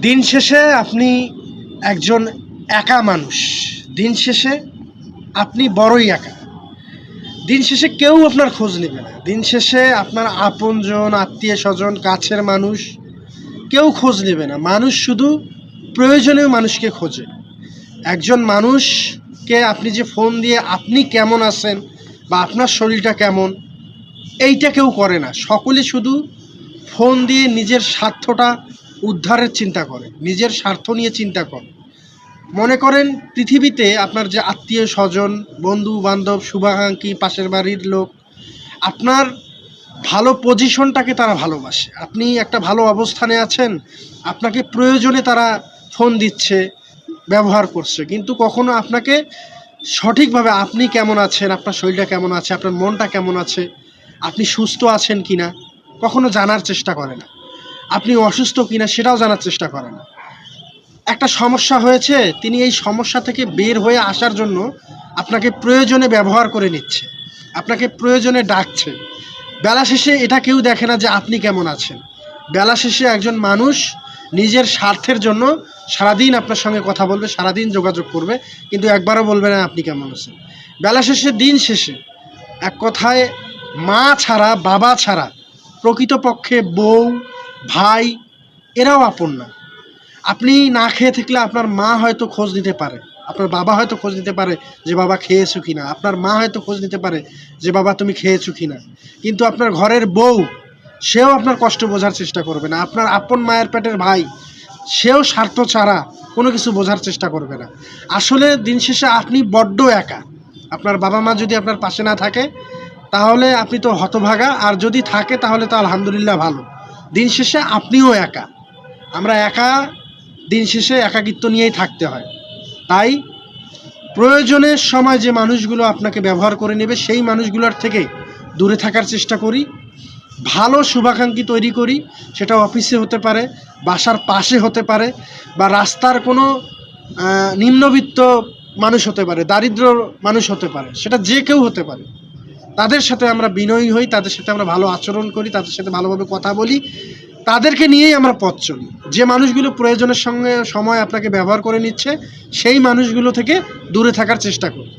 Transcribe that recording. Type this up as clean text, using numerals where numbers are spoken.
দিন শেষে আপনি একজন একা মানুষ। দিন শেষে আপনি বড়ই একা। দিন শেষে কেউ আপনার খোঁজ নেবে না। দিন শেষে আপনার আপনজন, আত্মীয়স্বজন, কাছের মানুষ কেউ খোঁজ নেবে না। মানুষ শুধু প্রয়োজনীয় মানুষকে খোঁজে। একজন মানুষকে আপনি যে ফোন দিয়ে আপনি কেমন আছেন বা আপনার শরীরটা কেমন, এইটা কেউ করে না। সকলে শুধু ফোন দিয়ে নিজের স্বার্থটা উদ্ধারের চিন্তা করে, নিজের স্বার্থ নিয়ে চিন্তা করে। মনে করেন পৃথিবীতে আপনার যে আত্মীয় স্বজন, বন্ধু বান্ধব, শুভাকাঙ্ক্ষী, পাশের বাড়ির লোক, আপনার ভালো পজিশনটাকে তারা ভালোবাসে। আপনি একটা ভালো অবস্থানে আছেন, আপনাকে প্রয়োজনে তারা ফোন দিচ্ছে, ব্যবহার করছে, কিন্তু কখনো আপনাকে সঠিকভাবে আপনি কেমন আছেন, আপনার শরীরটা কেমন আছে, আপনার মনটা কেমন আছে, আপনি সুস্থ আছেন কি না, কখনো জানার চেষ্টা করে না। আপনি অসুস্থ কিনা সেটাও জানার চেষ্টা করে না। একটা সমস্যা হয়েছে, তিনি এই সমস্যা থেকে বের হয়ে আসার জন্য আপনাকে প্রয়োজনে ব্যবহার করে নিচ্ছে, আপনাকে প্রয়োজনে ডাকছে। বেলা শেষে এটা কেউ দেখে না যে আপনি কেমন আছেন। বেলা শেষে একজন মানুষ নিজের স্বার্থের জন্য সারাদিন আপনার সঙ্গে কথা বলবে, সারাদিন যোগাযোগ করবে, কিন্তু একবারও বলবে না আপনি কেমন আছেন। বেলা শেষে, দিন শেষে এক কথায় মা ছাড়া, বাবা ছাড়া প্রকৃতপক্ষে বউ, ভাই এরাও আপন না। আপনি না খেয়ে থাকলে আপনার মা হয়তো খোঁজ নিতে পারে, আপনার বাবা হয়তো খোঁজ নিতে পারে যে বাবা খেয়েছো কিনা, আপনার মা হয়তো খোঁজ নিতে পারে যে বাবা তুমি খেয়েছো কিনা, কিন্তু আপনার ঘরের বউ সেও আপনার কষ্ট বোঝার চেষ্টা করবে না। আপনার আপন মায়ের পেটের ভাই সেও স্বার্থ ছাড়া কোনো কিছু বোঝার চেষ্টা করবে না। আসলে দিন শেষে আপনি বড্ড একা। আপনার বাবা মা যদি আপনার পাশে না থাকে তাহলে আপনি তো হতভাগা, আর যদি থাকে তাহলে তো আলহামদুলিল্লাহ ভালো। দিন শেষে আপনিও একা। আমরা একা, দিন শেষে একাকিত্ব নিয়েই থাকতে হয়। তাই প্রয়োজনের সময় যে মানুষগুলো আপনাকে ব্যবহার করে নেবে সেই মানুষগুলোর থেকে দূরে থাকার চেষ্টা করি। ভালো শুভাকাঙ্ক্ষী তৈরি করি, সেটা অফিসে হতে পারে, বাসার পাশে হতে পারে, বা রাস্তার কোনো নিম্নবিত্ত মানুষ হতে পারে, দারিদ্র মানুষ হতে পারে, সেটা যে কেউ হতে পারে। তাদের সাথে আমরা বিনয়ী হই, তাদের সাথে আমরা ভালো আচরণ করি, তাদের সাথে ভালোভাবে কথা বলি, তাদেরকে নিয়েই আমরা পথ চলি। যে মানুষগুলো প্রয়োজনের সঙ্গে সময় আপনাকে ব্যবহার করে নিচ্ছে সেই মানুষগুলো থেকে দূরে থাকার চেষ্টা করি।